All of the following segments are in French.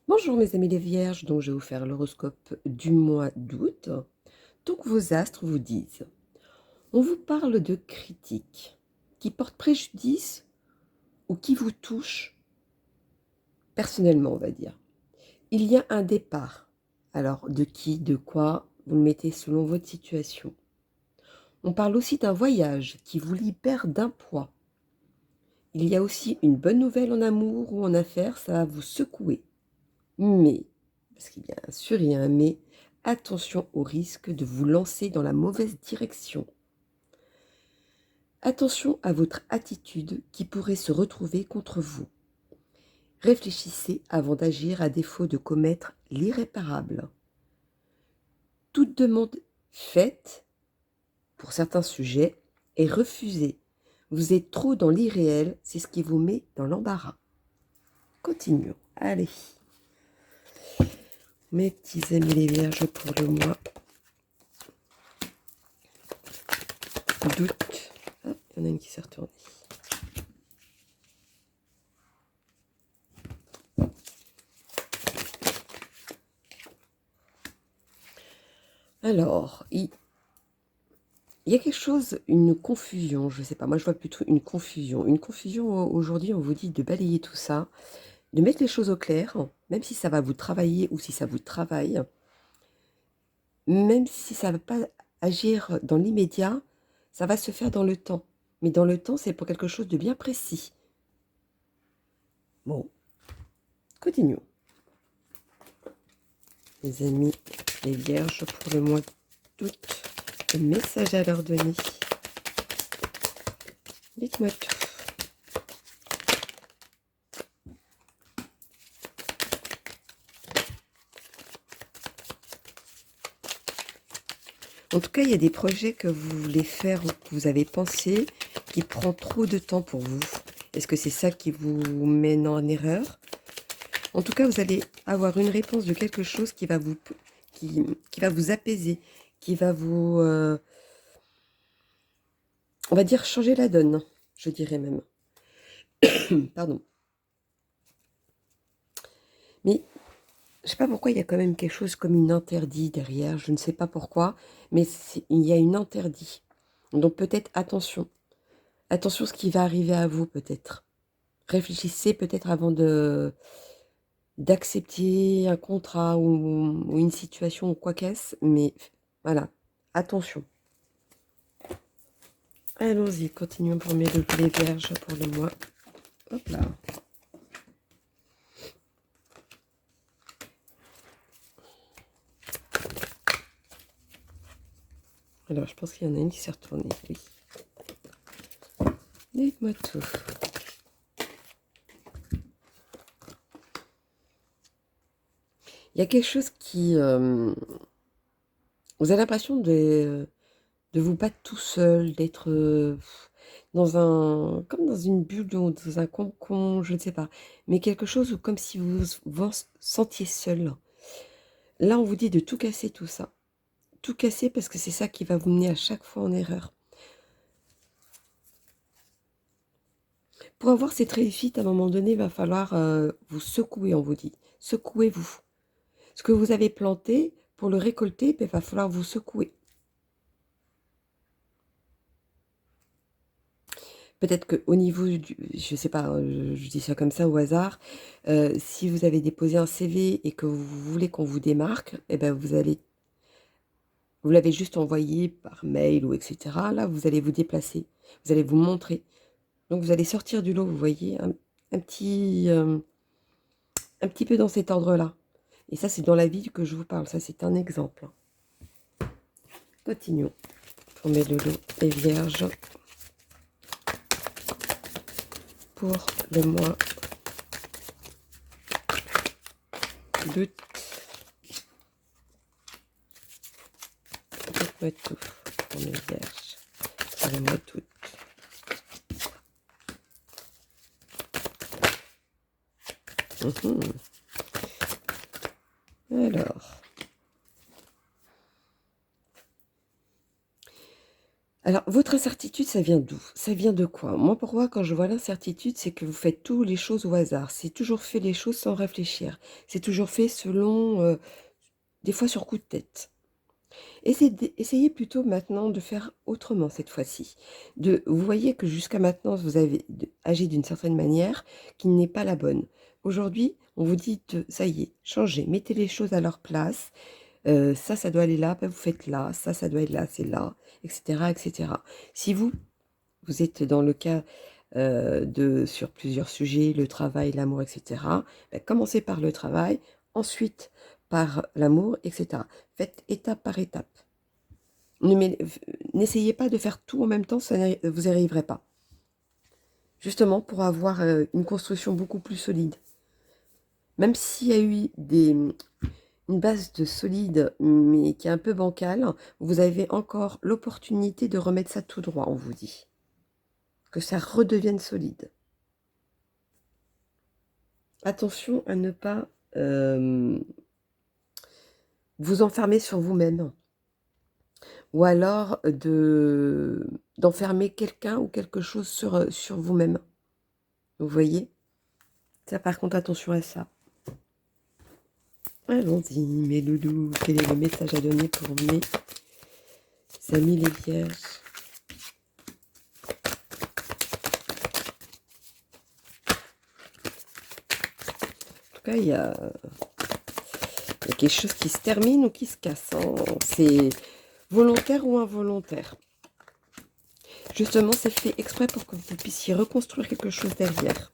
Bonjour mes amis les vierges, donc je vais vous faire l'horoscope du mois d'août. Donc vos astres vous disent, on vous parle de critiques qui portent préjudice ou qui vous touchent personnellement, on va dire. Il y a un départ. Alors de qui, de quoi, vous le mettez selon votre situation. On parle aussi d'un voyage qui vous libère d'un poids. Il y a aussi une bonne nouvelle en amour ou en affaires, ça va vous secouer. Mais, parce qu'il bien sûr il y a un mais, attention au risque de vous lancer dans la mauvaise direction. Attention à votre attitude qui pourrait se retrouver contre vous. Réfléchissez avant d'agir à défaut de commettre l'irréparable. Toute demande faite, pour certains sujets, est refusée. Vous êtes trop dans l'irréel, c'est ce qui vous met dans l'embarras. Continuons. Allez. Mes petits amis les vierges pour le mois d'août. Ah, il y en a une qui s'est retournée. Alors, il y a quelque chose, une confusion, je ne sais pas, moi je vois plutôt une confusion. Une confusion, aujourd'hui, on vous dit de balayer tout ça, de mettre les choses au clair, même si ça va vous travailler ou si ça vous travaille, même si ça ne va pas agir dans l'immédiat, ça va se faire dans le temps. Mais dans le temps, c'est pour quelque chose de bien précis. Bon, continuons. Les amis, les vierges, pour le mois d'août, le message à leur donner. Dites-moi tout. En tout cas, il y a des projets que vous voulez faire ou que vous avez pensé qui prend trop de temps pour vous. Est-ce que c'est ça qui vous mène en erreur? En tout cas, vous allez avoir une réponse de quelque chose qui va vous apaiser, qui va vous, on va dire, changer la donne, je dirais même. Pardon. Mais je ne sais pas pourquoi il y a quand même quelque chose comme une interdit derrière, je ne sais pas pourquoi, mais il y a une interdit. Donc peut-être attention. Attention ce qui va arriver à vous peut-être. Réfléchissez peut-être avant d'accepter un contrat ou une situation ou quoi qu'est-ce, mais voilà, attention. Allons-y, continuons pour les vierges pour le mois. Hop là. Alors, je pense qu'il y en a une qui s'est retournée, oui. Dites-moi tout. Il y a quelque chose qui... vous avez l'impression de vous battre tout seul, d'être comme dans une bulle, dans un cocon, je ne sais pas. Mais quelque chose comme si vous sentiez seul. Là, on vous dit de tout casser tout ça. Tout casser parce que c'est ça qui va vous mener à chaque fois en erreur. Pour avoir cette réussite, à un moment donné, il va falloir vous secouer, on vous dit. Secouez-vous. Ce que vous avez planté, pour le récolter, il va falloir vous secouer. Peut-être qu'au niveau du... Je ne sais pas, je dis ça comme ça au hasard. Si vous avez déposé un CV et que vous voulez qu'on vous démarque, eh ben vous l'avez juste envoyé par mail ou etc. Là, vous allez vous déplacer. Vous allez vous montrer. Donc, vous allez sortir du lot, vous voyez, un petit peu dans cet ordre-là. Et ça, c'est dans la vie que je vous parle. Ça, c'est un exemple. Continuons. On met le lot des vierges pour le mois d'août. Dites-moi tout pour mes vierges pour le mois d'août. Alors, Alors, votre incertitude, ça vient d'où? Ça vient de quoi? Moi, pour moi, quand je vois l'incertitude, c'est que vous faites toutes les choses au hasard. C'est toujours fait les choses sans réfléchir. C'est toujours fait selon, des fois sur coup de tête. Essayez plutôt maintenant de faire autrement cette fois-ci. Vous voyez que jusqu'à maintenant, vous avez agi d'une certaine manière qui n'est pas la bonne. Aujourd'hui, on vous dit ça y est, changez, mettez les choses à leur place. Ça doit aller là, bah, vous faites là, ça doit être là, c'est là, etc., etc. Si vous êtes dans le cas sur plusieurs sujets, le travail, l'amour, etc., bah, commencez par le travail, ensuite par l'amour, etc. Faites étape par étape. N'essayez pas de faire tout en même temps, vous n'y arriverez pas. Justement pour avoir une construction beaucoup plus solide. Même s'il y a eu une base de solide, mais qui est un peu bancale, vous avez encore l'opportunité de remettre ça tout droit, on vous dit. Que ça redevienne solide. Attention à ne pas vous enfermer sur vous-même. Ou alors d'enfermer quelqu'un ou quelque chose sur vous-même. Vous voyez? Ça, par contre, attention à ça. Allons-y, mes loulous. Quel est le message à donner pour mes amis les vierges? En tout cas, il y a quelque chose qui se termine ou qui se casse. Hein. C'est volontaire ou involontaire. Justement, c'est fait exprès pour que vous puissiez reconstruire quelque chose derrière.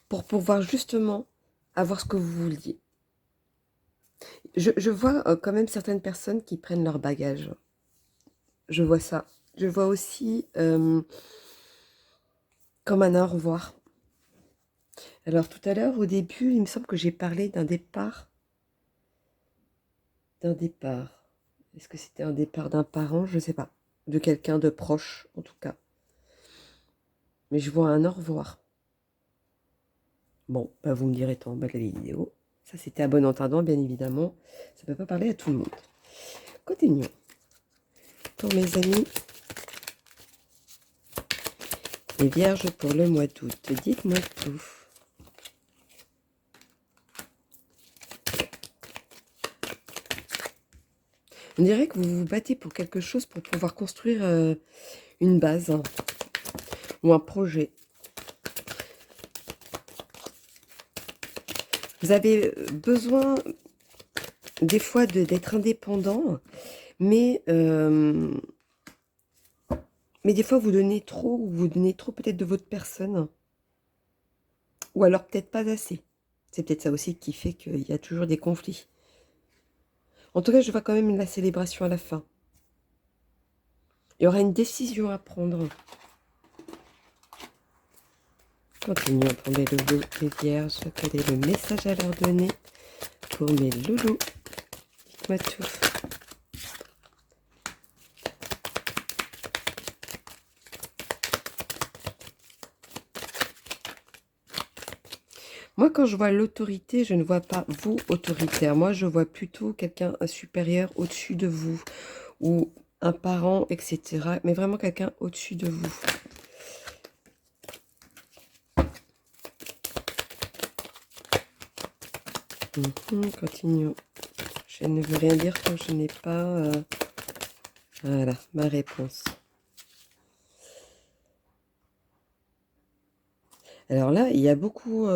Pour pouvoir justement avoir ce que vous vouliez. Je vois quand même certaines personnes qui prennent leur bagage. Je vois ça. Je vois aussi comme un au revoir. Alors tout à l'heure, au début, il me semble que j'ai parlé d'un départ. D'un départ. Est-ce que c'était un départ d'un parent? Je ne sais pas. De quelqu'un de proche, en tout cas. Mais je vois un au revoir. Bon, bah vous me direz en bas de la vidéo. Ça, c'était à bon entendant, bien évidemment. Ça ne peut pas parler à tout le monde. Continuons. Pour mes amis, les vierges pour le mois d'août, dites-moi tout. On dirait que vous vous battez pour quelque chose pour pouvoir construire une base hein, ou un projet. Vous avez besoin des fois d'être indépendant, mais des fois vous donnez trop, ou vous donnez trop peut-être de votre personne, ou alors peut-être pas assez. C'est peut-être ça aussi qui fait qu'il y a toujours des conflits. En tout cas, je vois quand même la célébration à la fin. Il y aura une décision à prendre. Continuons pour mes loulous, les vierges. Quel est le message à leur donner pour mes loulous? Dites-moi tout. Moi, quand je vois l'autorité, je ne vois pas vous autoritaire. Moi, je vois plutôt quelqu'un supérieur au-dessus de vous. Ou un parent, etc. Mais vraiment quelqu'un au-dessus de vous. Continuons. Je ne veux rien dire quand je n'ai pas... voilà, ma réponse. Alors là, il y a beaucoup...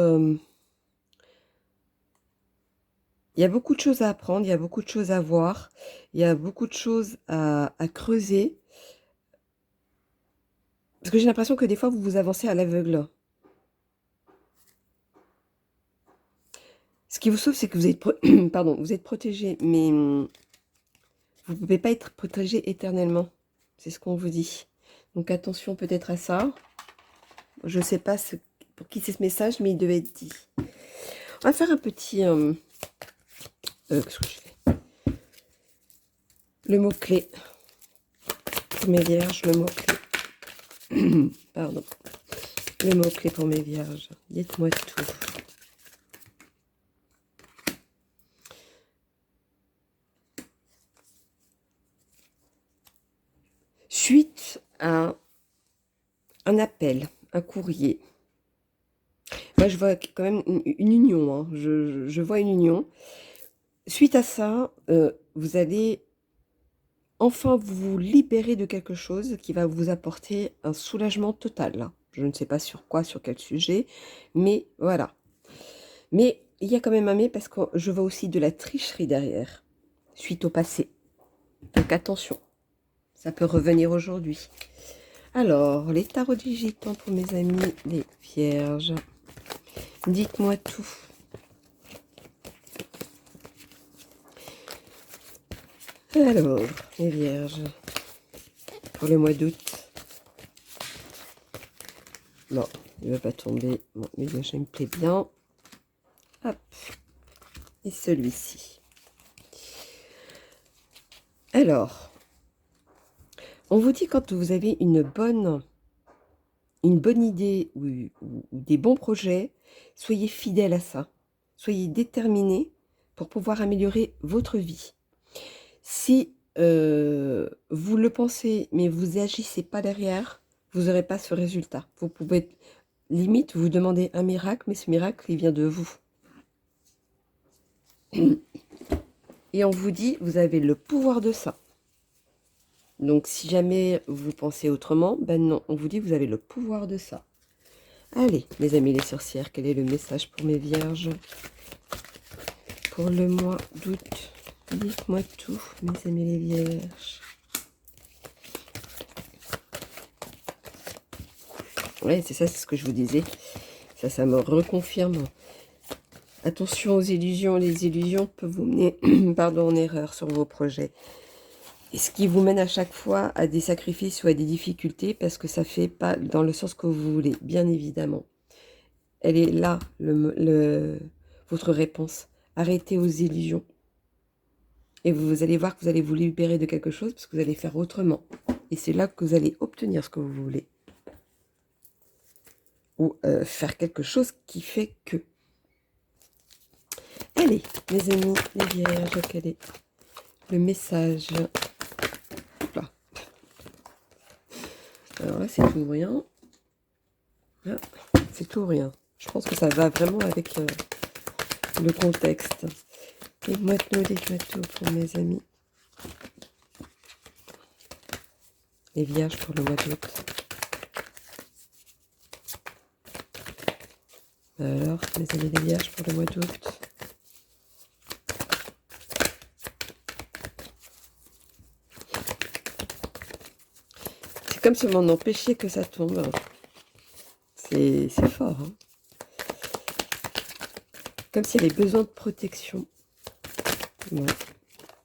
il y a beaucoup de choses à apprendre, il y a beaucoup de choses à voir, il y a beaucoup de choses à creuser. Parce que j'ai l'impression que des fois, vous vous avancez à l'aveugle. Ce qui vous sauve, c'est que vous êtes, pardon, vous êtes protégé, mais vous ne pouvez pas être protégé éternellement. C'est ce qu'on vous dit. Donc attention peut-être à ça. Je ne sais pas pour qui c'est ce message, mais il devait être dit. On va faire un petit... qu'est-ce que je fais? Le mot-clé. Pour mes vierges, le mot-clé. Pardon. Le mot-clé pour mes vierges. Dites-moi tout. un appel, un courrier. Moi, je vois quand même une union, hein. Je vois une union. Suite à ça, vous allez enfin vous libérer de quelque chose qui va vous apporter un soulagement total, là. Je ne sais pas sur quoi, sur quel sujet, mais voilà. Mais il y a quand même un mais parce que je vois aussi de la tricherie derrière, suite au passé. Donc attention, ça peut revenir aujourd'hui. Alors, les tarots du gitan pour mes amis, les vierges. Dites-moi tout. Alors, les vierges, pour le mois d'août. Non, il ne va pas tomber. Bon, mais je me plaît bien. Hop. Et celui-ci. Alors, on vous dit quand vous avez une bonne idée ou des bons projets, soyez fidèle à ça. Soyez déterminé pour pouvoir améliorer votre vie. Si vous le pensez, mais vous n'agissez pas derrière, vous n'aurez pas ce résultat. Vous pouvez, limite, vous demander un miracle, mais ce miracle, il vient de vous. Et on vous dit, vous avez le pouvoir de ça. Donc, si jamais vous pensez autrement, ben non, on vous dit, vous avez le pouvoir de ça. Allez, mes amis les sorcières, quel est le message pour mes vierges pour le mois d'août? Dites-moi tout, mes amis les vierges. Ouais, c'est ça, c'est ce que je vous disais. Ça me reconfirme. Attention aux illusions. Les illusions peuvent vous mener pardon, en erreur sur vos projets. Et ce qui vous mène à chaque fois à des sacrifices ou à des difficultés parce que ça ne fait pas dans le sens que vous voulez, bien évidemment. Elle est là, votre réponse. Arrêtez aux illusions. Et vous allez voir que vous allez vous libérer de quelque chose parce que vous allez faire autrement. Et c'est là que vous allez obtenir ce que vous voulez. Ou faire quelque chose qui fait que. Allez, mes amis, les vierges, quel est le message? Là. Alors là, c'est tout ou rien. Là, c'est tout ou rien. Je pense que ça va vraiment avec le contexte. Dites-moi tout pour mes amis. Les vierges pour le mois d'août. Alors, mes amis les vierges pour le mois d'août. C'est comme si on empêchait que ça tombe. C'est fort. Hein, comme s'il y avait besoin de protection. Ouais.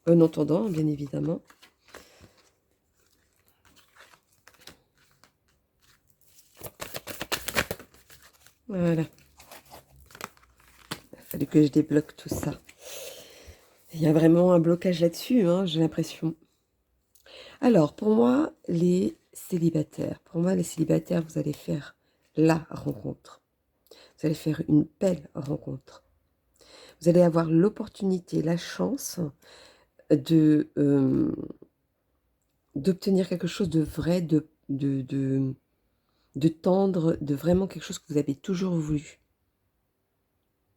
En entendant, bien évidemment. Voilà. Il a fallu que je débloque tout ça. Il y a vraiment un blocage là-dessus, hein, j'ai l'impression. Alors, pour moi, les célibataires. Vous allez faire la rencontre. Vous allez faire une belle rencontre. Vous allez avoir l'opportunité, la chance de d'obtenir quelque chose de vrai, de tendre, de vraiment quelque chose que vous avez toujours voulu.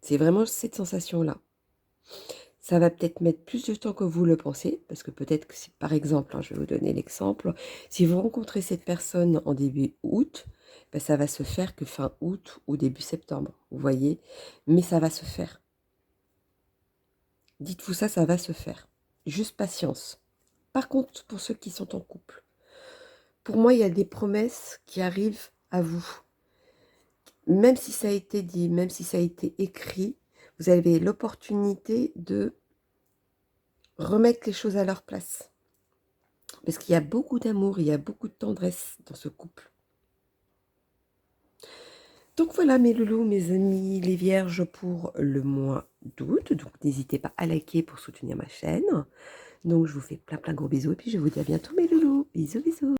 C'est vraiment cette sensation-là. Ça va peut-être mettre plus de temps que vous le pensez, parce que peut-être que si, par exemple, hein, je vais vous donner l'exemple, si vous rencontrez cette personne en début août, ben, ça va se faire que fin août ou début septembre, vous voyez, mais ça va se faire. Dites-vous ça, ça va se faire. Juste patience. Par contre, pour ceux qui sont en couple, pour moi, il y a des promesses qui arrivent à vous. Même si ça a été dit, même si ça a été écrit, vous avez l'opportunité de remettre les choses à leur place. Parce qu'il y a beaucoup d'amour, il y a beaucoup de tendresse dans ce couple. Donc voilà mes loulous, mes amis, les vierges pour le mois d'août. Donc n'hésitez pas à liker pour soutenir ma chaîne. Donc je vous fais plein gros bisous et puis je vous dis à bientôt mes loulous. Bisous bisous.